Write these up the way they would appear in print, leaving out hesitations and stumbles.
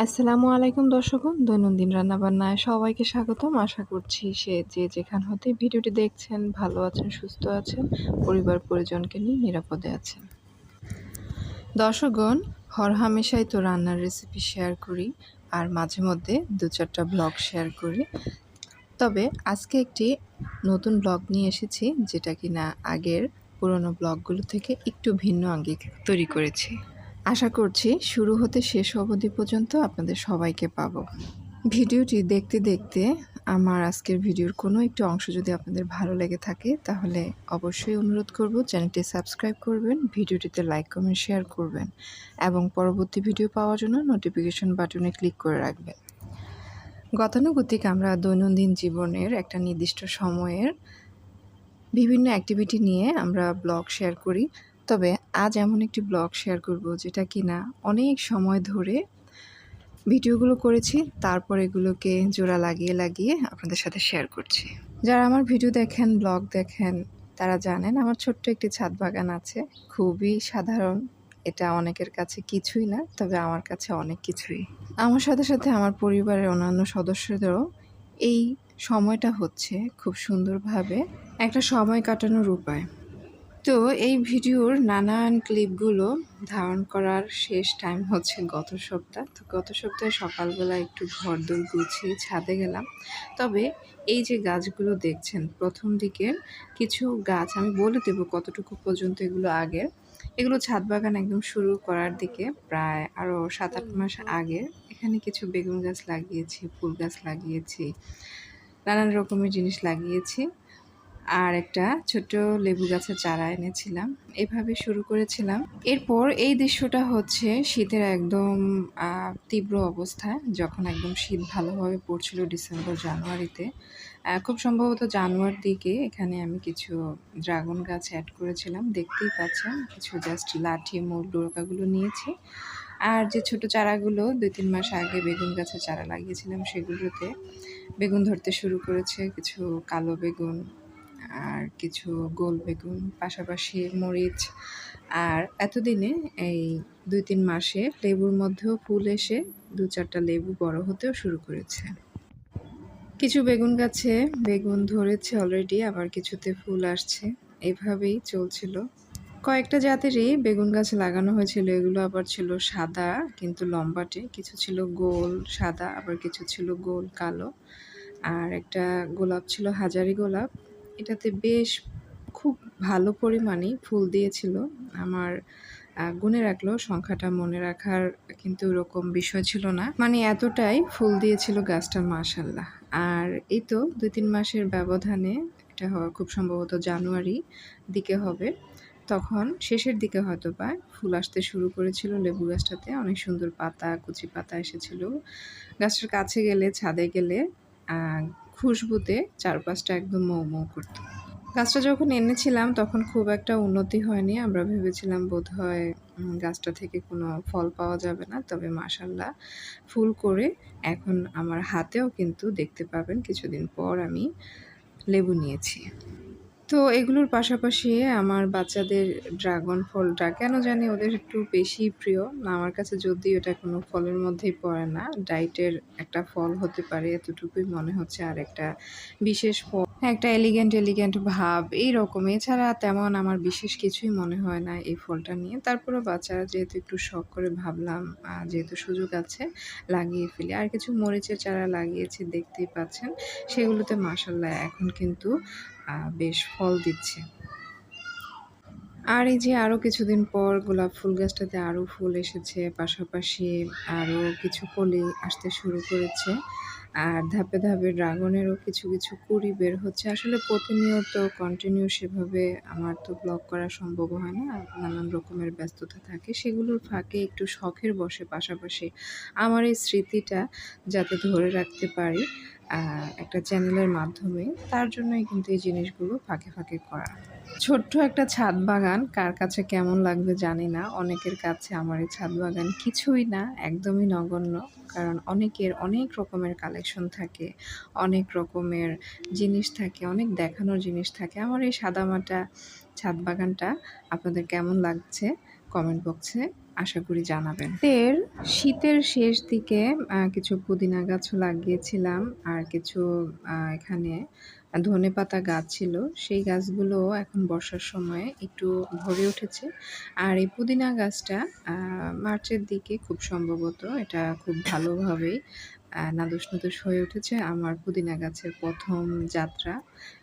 আসসালামু আলাইকুম দর্শকগণ, দৈনন্দিন রান্নাবান্নায় সবাইকে স্বাগতম। আশা করছি যে যেখান হতে ভিডিওটি দেখছেন ভালো আছেন, সুস্থ আছেন, পরিবার পরিজনকে নিয়ে নিরাপদে আছেন। দর্শকগণ, হরহামেশাই তো রান্নার রেসিপি শেয়ার করি আর মাঝে মধ্যে ২-৪টা ব্লগ শেয়ার করি। তবে আজকে একটি নতুন ব্লগ নিয়ে এসেছি, যেটা কিনা আগের পুরনো ব্লগগুলো থেকে একটু ভিন্ন আঙ্গিক তৈরি করেছি। আশা করছি শুরু হতে শেষ অবধি পর্যন্ত আপনাদের সবাইকে পাবো। ভিডিওটি দেখতে দেখতে আমার আজকের ভিডিওর কোনো একটি অংশ যদি আপনাদের ভালো লেগে থাকে, তাহলে অবশ্যই অনুরোধ করব চ্যানেলটি সাবস্ক্রাইব করবেন, ভিডিওটিতে লাইক, কমেন্ট, শেয়ার করবেন এবং পরবর্তী ভিডিও পাওয়ার জন্য নোটিফিকেশন বাটনে ক্লিক করে রাখবেন। গতানুগতিক আমরা দৈনন্দিন জীবনের একটা নির্দিষ্ট সময়ের বিভিন্ন অ্যাক্টিভিটি নিয়ে আমরা ব্লগ শেয়ার করি। তবে আজ এমন একটি ব্লগ শেয়ার করব যেটা কিনা অনেক সময় ধরে ভিডিওগুলো করেছি, তারপর এগুলোকে জোড়া লাগিয়ে লাগিয়ে আপনাদের সাথে শেয়ার করছি। যারা আমার ভিডিও দেখেন, ব্লগ দেখেন, তারা জানেন আমার ছোট্ট একটি ছাদ বাগান আছে। খুবই সাধারণ, এটা অনেকের কাছে কিছুই না, তবে আমার কাছে অনেক কিছুই। আমার সাথে সাথে আমার পরিবারের অন্যান্য সদস্যদেরও এই সময়টা হচ্ছে খুব সুন্দরভাবে একটা সময় কাটানোর উপায়। তো এই ভিডিওর নানান ক্লিপগুলো ধারণ করার শেষ টাইম হচ্ছে গত সপ্তাহ। তো গত সপ্তাহে সকালবেলা একটু ঘরদোর গুছিয়ে ছাদে গেলাম। তবে এই যে গাছগুলো দেখছেন, প্রথম দিকের কিছু গাছ আমি বলে দেবো কতটুকু পর্যন্ত এগুলো আগের। এগুলো ছাদ বাগান একদম শুরু করার দিকে, প্রায় আরও ৭-৮ মাস আগে এখানে কিছু বেগুন গাছ লাগিয়েছি, ফুল গাছ লাগিয়েছি, নানান রকমের জিনিস লাগিয়েছি। আর একটা ছোট লেবু গাছের চারা এনেছিলাম। এভাবে শুরু করেছিলাম। এরপর এই দৃশ্যটা হচ্ছে শীতের একদম তীব্র অবস্থায়, যখন একদম শীত ভালোভাবে পড়ছিল ডিসেম্বর জানুয়ারিতে। খুব সম্ভবত জানুয়ারির দিকে এখানে আমি কিছু ড্রাগন গাছ অ্যাড করেছিলাম। দেখতেই পাচ্ছেন কিছু জাস্ট লাঠি মূল ডোরকাগুলো নিয়েছি। আর যে ছোট চারাগুলো ২-৩ মাস আগে বেগুন গাছের চারা লাগিয়েছিলাম, সেগুলোতে বেগুন ধরতে শুরু করেছে। কিছু কালো বেগুন আর কিছু গোল বেগুন, পাশাপাশি মরিচ। আর এতদিনে এই ২-৩ মাসে লেবুর মধ্যেও ফুল এসে ২-৪টা লেবু বড় হতেও শুরু করেছে। কিছু বেগুন গাছে বেগুন ধরেছে অলরেডি, আবার কিছুতে ফুল আসছে। এভাবেই চলছিল। কয়েকটা জাতেরই বেগুন গাছ লাগানো হয়েছিল। এগুলো আবার ছিল সাদা কিন্তু লম্বাটে, কিছু ছিল গোল সাদা, আবার কিছু ছিল গোল কালো। আর একটা গোলাপ ছিল হাজারি গোলাপ, এটাতে বেশ খুব ভালো পরিমাণেই ফুল দিয়েছিল। আমার গুনে রাখলেও সংখ্যাটা মনে রাখার কিন্তু ওরকম বিষয় ছিল না, মানে এতটাই ফুল দিয়েছিল গাছটা, মাশাল্লাহ। আর এই তো ২-৩ মাসের ব্যবধানে, এটা হওয়া খুব সম্ভবত জানুয়ারি দিকে হবে, তখন শেষের দিকে হয়তো বা ফুল আসতে শুরু করেছিল লেবু গাছটাতে। অনেক সুন্দর পাতা, কুচি পাতা এসেছিল। গাছটার কাছে গেলে, ছাদে গেলে খুশবুতে চারপাশটা একদম মৌ মৌ করত। গাছটা যখন এনেছিলাম তখন খুব একটা উন্নতি হয়নি। আমরা ভেবেছিলাম বোধহয় গাছটা থেকে কোনো ফল পাওয়া যাবে না। তবে মাশাআল্লাহ ফুল করে এখন আমার হাতেও কিন্তু দেখতে পাবেন কিছুদিন পর আমি লেবু নিয়েছি। তো এগুলোর পাশাপাশি আমার বাচ্চাদের ড্রাগন ফলটা কেন জানি ওদের একটু বেশি প্রিয়। আমার কাছে যদিও এটা কোনো ফলের মধ্যেই পড়ে না, ডায়েটের একটা ফল হতে পারে এতটুকুই মনে হচ্ছে। আর একটা বিশেষ ফল, একটা এলিগেন্ট ভাব এইরকম। এছাড়া তেমন আমার বিশেষ কিছুই মনে হয় না এই ফলটা নিয়ে। তারপরেও বাচ্চারা যেহেতু একটু শখ করে, ভাবলাম যেহেতু সুযোগ আছে লাগিয়ে ফেলি। আর কিছু মরিচের চারা লাগিয়েছি, দেখতেই পাচ্ছেন। সেগুলোতে মাশাআল্লাহ এখন কিন্তু বেশ ফল দিচ্ছে। আর এই যে আরও কিছুদিন পর গোলাপ ফুল গাছটাতে আরও ফুল এসেছে, পাশাপাশি আরও কিছু কলি আসতে শুরু করেছে। আর ধাপে ধাপে ড্রাগনেরও কিছু কিছু কুঁড়ি বের হচ্ছে। আসলে প্রতিনিয়ত কন্টিনিউ সেভাবে আমার তো ব্লগ করা সম্ভব হয় না, নানান রকমের ব্যস্ততা থাকে। সেগুলোর ফাঁকে একটু শখের বশে পাশাপাশি আমার এই স্মৃতিটা যাতে ধরে রাখতে পারি একটা চ্যানেলের মাধ্যমে, তার জন্যই কিন্তু এই জিনিসগুলো ফাঁকে ফাঁকে করা। ছোট্ট একটা ছাদ বাগান কার কাছে কেমন লাগবে জানি না। অনেকের কাছে আমার এই ছাদ বাগান কিছুই না, একদমই নগণ্য। কারণ অনেকের অনেক রকমের কালেকশন থাকে, অনেক রকমের জিনিস থাকে, অনেক দেখানোর জিনিস থাকে। আমার এই সাদামাটা ছাদ বাগানটা আপনাদের কেমন লাগছে কমেন্ট বক্সে আশা করি জানাবেন। শীতের শেষ দিকে কিছু পুদিনা গাছও লাগিয়েছিলাম আর কিছু এখানে ধনেপাতা গাছ ছিল। সেই গাছগুলো এখন বর্ষার সময়ে একটু ভরে উঠেছে। আর এই পুদিনা গাছটা মার্চের দিকে খুব সম্ভবত এটা খুব ভালোভাবেই নাদুস-নুদুস হয়ে উঠেছে। আমার পুদিনা গাছের ১ম যাত্রা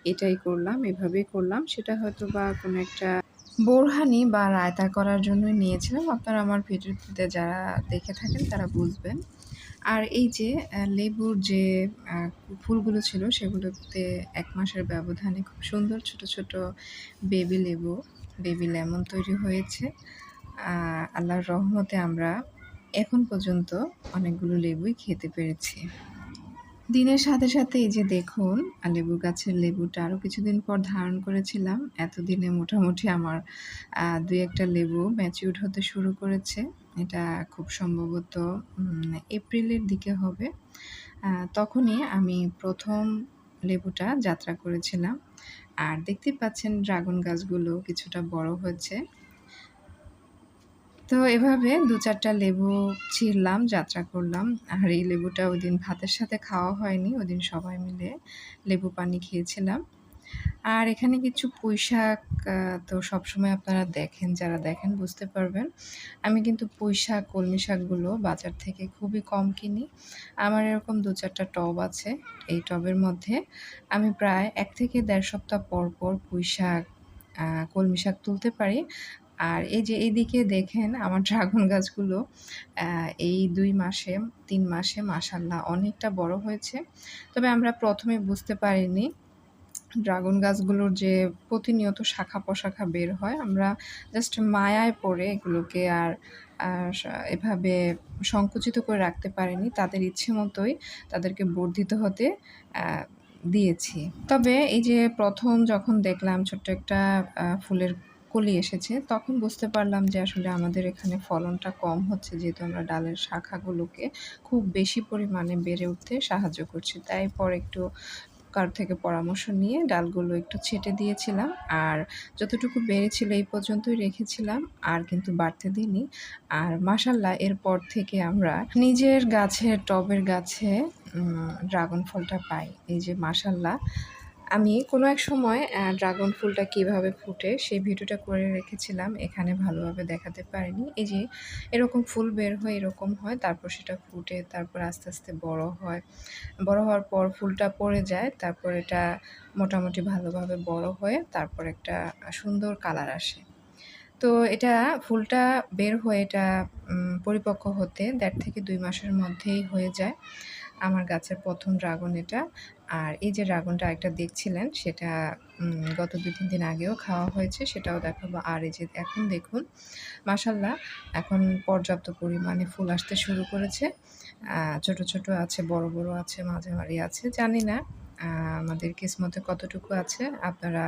এটাই করলাম, এভাবেই করলাম। সেটা হয়তোবা কোনো একটা বোরহানি বা রায়তা করার জন্যই নিয়েছিলাম। আপনারা আমার ভিডিওতে যারা দেখে থাকেন তারা বুঝবেন। আর এই যে লেবুর যে আ ফুলগুলো ছিল সেগুলোতে ১ মাসের ব্যবধানে খুব সুন্দর ছোট, ছোট বেবি লেবু, বেবি লেমন তৈরি হয়েছে। আল্লাহর রহমতে আমরা এখন পর্যন্ত অনেকগুলো লেবুই খেতে পেরেছি। দিনের সাথে, সাথে এই যে দেখুন লেবু গাছের লেবুটা আরও কিছুদিন পর ধারণ করেছিলাম। এতদিনে মোটামুটি আমার ২-১ টা লেবু ম্যাচিউরড হতে শুরু করেছে। এটা খুব সম্ভবত এপ্রিলের দিকে হবে। তখনই আমি ১ম লেবুটা যাত্রা করেছিলাম। আর দেখতেই পাচ্ছেন ড্রাগন গাছগুলো কিছুটা বড় হয়েছে। তো এভাবে ২-৪ টা লেবু ছিঁড়লাম, যাত্রা করলাম। আর এই লেবুটা ওইদিন ভাতের সাথে খাওয়া হয়নি। ওইদিন সবাই মিলে লেবু পানি খেয়েছিলাম। আর এখানে কিছু পুঁইশাক তো সবসময় আপনারা দেখেন, যারা দেখেন বুঝতে পারবেন। আমি কিন্তু পুঁইশাক, কলমি শাকগুলো বাজার থেকে খুবই কম কিনি। আমার এরকম ২-৪ টা টব আছে। এই টবের মধ্যে আমি প্রায় ১ থেকে ১.৫ সপ্তাহ পর, পর পুঁইশাক, কলমি শাক তুলতে পারি। আর এই যে এইদিকে দেখেন আমার ড্রাগন গাছগুলো এই ২ মাসে ৩ মাসে মাশাআল্লাহ অনেকটা বড় হয়েছে। তবে আমরা ১ম এ বুঝতে পারিনি ড্রাগন গাছগুলোর যে প্রতিনিয়ত শাখা-প্রশাখা বের হয়, আমরা জাস্ট মায়ায় পড়ে এগুলোকে আর আ সা এভাবে সংকুচিত করে রাখতে পারিনি। তাদের ইচ্ছে মতোই তাদেরকে বর্ধিত হতে আ দিয়েছি। তবে এই যে ১ম যখন দেখলাম ছোট্ট একটা ফুলের কলি এসেছে, তখন বুঝতে পারলাম যে আসলে আমাদের এখানে ফলনটা কম হচ্ছে যেহেতু আমরা ডালের শাখাগুলোকে খুব বেশি পরিমাণে বেড়ে উঠতে সাহায্য করছি। তাই পরে একটু কারো থেকে পরামর্শ নিয়ে ডালগুলো একটু ছেঁটে দিয়েছিলাম। আর যতটুকু বেড়েছিল এই পর্যন্তই রেখেছিলাম। আর কিন্তু বাড়তে দিইনি। আর মাশাআল্লাহ এরপর থেকে আমরা নিজের গাছের টবের গাছে ড্রাগন ফলটা পাই। এই যে মাশাআল্লাহ আমি কোনো এক সময় ড্রাগন ফুলটা কীভাবে ফুটে সেই ভিডিওটা করে রেখেছিলাম। এখানে ভালোভাবে দেখাতে পারিনি। এই যে এরকম ফুল বের হয়ে এরকম হয়, তারপর সেটা ফুটে, তারপর আস্তে, আস্তে বড় হয়। বড় হওয়ার পর ফুলটা পড়ে যায়। তারপর এটা মোটামুটি ভালোভাবে বড় হয়ে তারপর একটা সুন্দর কালার আসে। তো এটা ফুলটা বের হয়ে এটা পরিপক্ক হতে ১.৫ থেকে ২ মাসের মধ্যেই হয়ে যায়। আমার গাছের ১ম ড্রাগন এটা। আর এই যে ড্রাগনটা আরেকটা দেখছিলেন সেটা গত ২-৩ দিন আগেও খাওয়া হয়েছে, সেটাও দেখাবো। আর এই যে এখন দেখুন মাশাআল্লাহ এখন পর্যাপ্ত পরিমাণে ফুল আসতে শুরু করেছে। ছোট, ছোট আছে, বড়, বড় আছে, মাঝামাঝি আছে। জানি না আমাদের কিসমতে কতটুকু আছে। আপনারা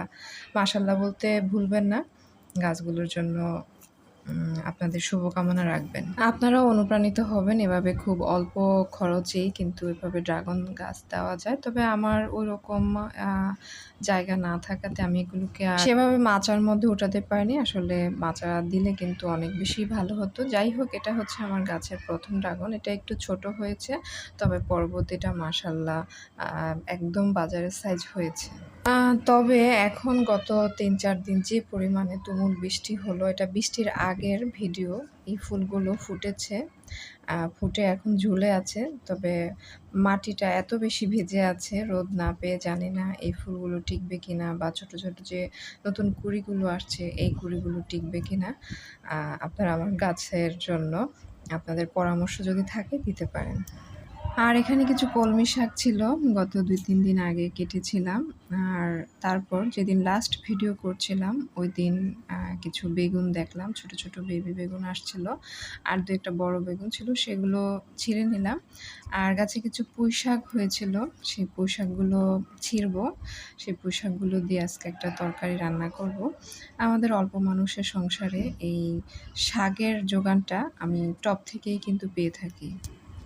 মাশাআল্লাহ বলতে ভুলবেন না। গাছগুলোর জন্য আপনাদের শুভকামনা রাখবেন। আপনারাও অনুপ্রাণিত হবেন এভাবে খুব অল্প খরচেই কিন্তু এভাবে ড্রাগন গাছ দেওয়া যায়। তবে আমার ওইরকম আ জায়গা না থাকাতে আমি এগুলোকে আর সেভাবে মাচার মধ্যে উঠাতে পারিনি। আসলে মাচা দিলে কিন্তু অনেক বেশি ভালো হতো। যাই হোক এটা হচ্ছে আমার গাছের ১ম ড্রাগন। এটা একটু ছোট হয়েছে। তবে পরবর্তীটা মাশাআল্লাহ আ একদম বাজারের সাইজ হয়েছে। তবে এখন গত ৩-৪ দিন যে পরিমাণে তুমুল বৃষ্টি হলো, এটা বৃষ্টির আগের ভিডিও। এই ফুলগুলো ফুটেছে। ফুটে এখন ঝুলে আছে। তবে মাটিটা এত বেশি ভিজে আছে, রোদ না পেয়ে জানি না এই ফুলগুলো টিকবে কিনা বা ছোট, ছোট যে নতুন কুঁড়িগুলো আসছে, এই কুঁড়িগুলো টিকবে কিনা। আপনারা আমার গাছের জন্য আপনাদের পরামর্শ যদি থাকে দিতে পারেন। আর এখানে কিছু কলমি শাক ছিল, গত ২-৩ দিন আগে কেটেছিলাম। আর তারপর যেদিন লাস্ট ভিডিও করছিলাম ওইদিন কিছু বেগুন দেখলাম, ছোট, ছোট বেবি বেগুন আসছিল। আর ২-১ টা বড় বেগুন ছিল, সেগুলো ছিঁড়ে নিলাম। আর গাছে কিছু পুঁইশাক হয়েছিল, সেই পুঁইশাকগুলো ছিঁড়বো। সেই পুঁইশাকগুলো দিয়ে আজকে একটা তরকারি রান্না করব। আমাদের অল্প মানুষের সংসারে এই শাকের জোগানটা আমি টব থেকেই কিন্তু পেয়ে থাকি।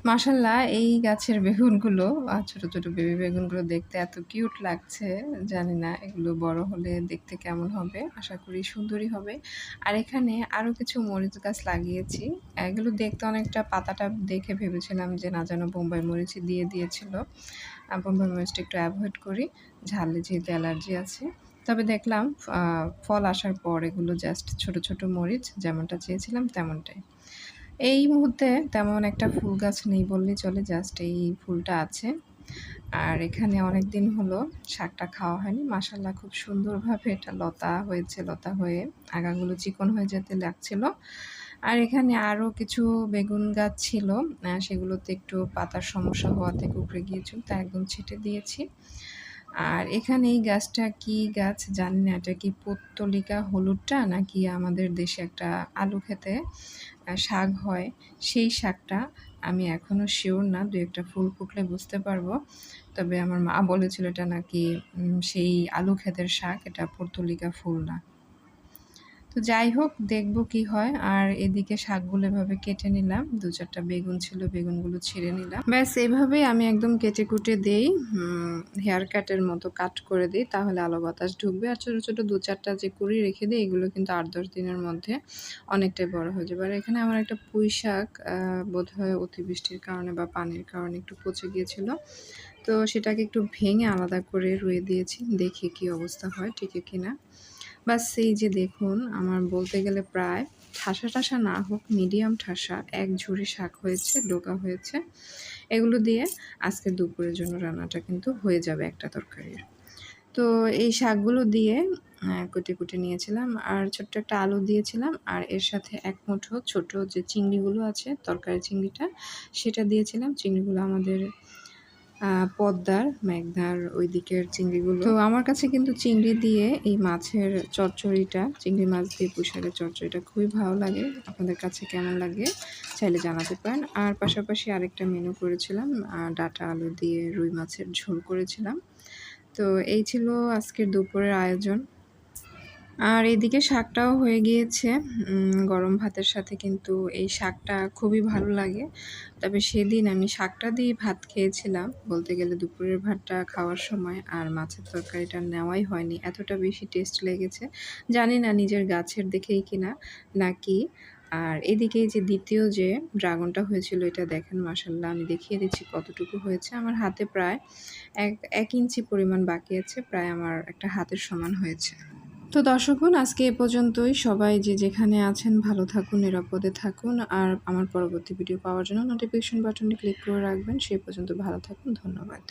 মাশাআল্লাহ এই গাছের বেগুনগুলো ছোট, ছোট বেবি বেগুনগুলো দেখতে এত কিউট লাগছে। জানি না এগুলো বড় হলে দেখতে কেমন হবে। আশা করি সুন্দরই হবে। আর এখানে আরো কিছু মরিচ গাছ লাগিয়েছি। এগুলো দেখতে অনেকটা পাতাটা দেখে ভেবেছিলাম যে না যেন বোম্বাই মরিচ দিয়ে দিয়েছিল। বোম্বাই মরিচটা একটু এভয়েড করি। ঝালে যেহেতু অ্যালার্জি আছে। তবে দেখলাম আ ফল আসার পর এগুলো জাস্ট ছোট, ছোট মরিচ যেমনটা চেয়েছিলাম তেমনটাই। এই মুহূর্তে তেমন একটা ফুল গাছ নেই বললেই চলে। জাস্ট এই ফুলটা আছে। আর এখানে অনেকদিন হলো শাকটা খাওয়া হয়নি। মাশাআল্লাহ খুব সুন্দরভাবে এটা লতা হয়েছে। লতা হয়ে আগাগুলো চিকন হয়ে যেতে লাগছিল। আর এখানে আরো কিছু বেগুন গাছ ছিল। সেগুলোতে একটু পাতার সমস্যা হওয়াতে কুঁকড়ে গিয়েছিল। তা একদম ছেঁটে দিয়েছি। আর এখানে এই গাছটা কি গাছ জানি না। এটা কি পত্তলিকা হলুদটা নাকি আমাদের দেশে একটা আলু খেতে শাক হয়, সেই শাকটা আমি এখনো শিওর না। ২-১ টা ফুল ফুটলে বুঝতে পারবো। তবে আমার মা বলেছিল এটা নাকি সেই আলু ক্ষেতের শাক, এটা পর্তুলিকা ফুল না। তো যাই হোক দেখব কি হয়। আর এদিকে শাকগুলো এভাবে কেটে নিলাম। ২-৪ টা বেগুন ছিল, বেগুনগুলো ছিঁড়ে নিলাম। ব্যাস এভাবেই আমি একদম কেটে-কুটে দেই। হেয়ার কাটের মতো কাট করে দেই। তাহলে আলো বাতাস ঢুকবে। আর ছোট, ছোট ২-৪ টা যে কুঁড়ি রেখে দেই এগুলো কিন্তু ৮-১০ দিনের মধ্যে অনেকটাই বড় হয়ে যাবে। আর এখানে আমার একটা পুঁই শাক বোধহয় অতিবৃষ্টির কারণে বা পানির কারণে একটু পচে গিয়েছিল। তো সেটাকে একটু ভেঙে আলাদা করে রুইয়ে দিয়েছি। দেখি কি অবস্থা হয়, টিকে কিনা। বাস এই যে দেখুন আমার বলতে গেলে প্রায় ঠাসা না হোক মিডিয়াম ঠাসা এক ঝুড়ি শাক হয়েছে, ডোকা হয়েছে। এগুলো দিয়ে আজকে দুপুরের জন্য রান্নাটা কিন্তু হয়ে যাবে একটা তরকারির। তো এই শাকগুলো দিয়ে কুটে নিয়েছিলাম আর ছোট্ট একটা আলু দিয়েছিলাম। আর এর সাথে ১ মুঠো ছোট যে চিংড়িগুলো আছে, তরকারি চিংড়িটা সেটা দিয়েছিলাম। চিংড়িগুলো আমাদের পদ্মার, মেঘনার ওই দিকের চিংড়িগুলো। তো আমার কাছে কিন্তু চিংড়ি দিয়ে এই মাছের চচ্চড়িটা, চিংড়ি মাছ দিয়ে পুঁই শাকের চচ্চড়িটা খুবই ভালো লাগে। আপনাদের কাছে কেমন লাগে চাইলে জানাতে পারেন। আর পাশাপাশি আরেকটা মেনু করেছিলাম, ডাঁটা আলু দিয়ে রুই মাছের ঝোল করেছিলাম। তো এই ছিল আজকের দুপুরের আয়োজন। আর এদিকে শাকটাও হয়ে গিয়েছে। গরম ভাতের সাথে কিন্তু এই শাকটা খুবই ভালো লাগে। তবে সেদিন আমি শাকটা দিয়ে ভাত খেয়েছিলাম। বলতে গেলে দুপুরের ভাতটা খাওয়ার সময় আর মাছের তরকারিটা নেওয়াই হয়নি। এতটা বেশি টেস্ট লেগেছে। জানি না নিজের গাছের দেখেই কিনা নাকি। আর এদিকে যে দ্বিতীয় যে ড্রাগনটা হয়েছিল এটা দেখেন মাশাআল্লাহ আমি দেখিয়ে দিচ্ছি কতটুকু হয়েছে। আমার হাতে প্রায় ১ ইঞ্চি পরিমাণ বাকি আছে। প্রায় আমার একটা হাতের সমান হয়েছে। তো দর্শকগণ আজকে এ পর্যন্তই। সবাই যে যেখানে আছেন ভালো থাকুন, নিরাপদে থাকুন। আর আমার পরবর্তী ভিডিও পাওয়ার জন্য নোটিফিকেশন বাটনটি ক্লিক করে রাখবেন। সেই পর্যন্ত ভালো থাকুন। ধন্যবাদ।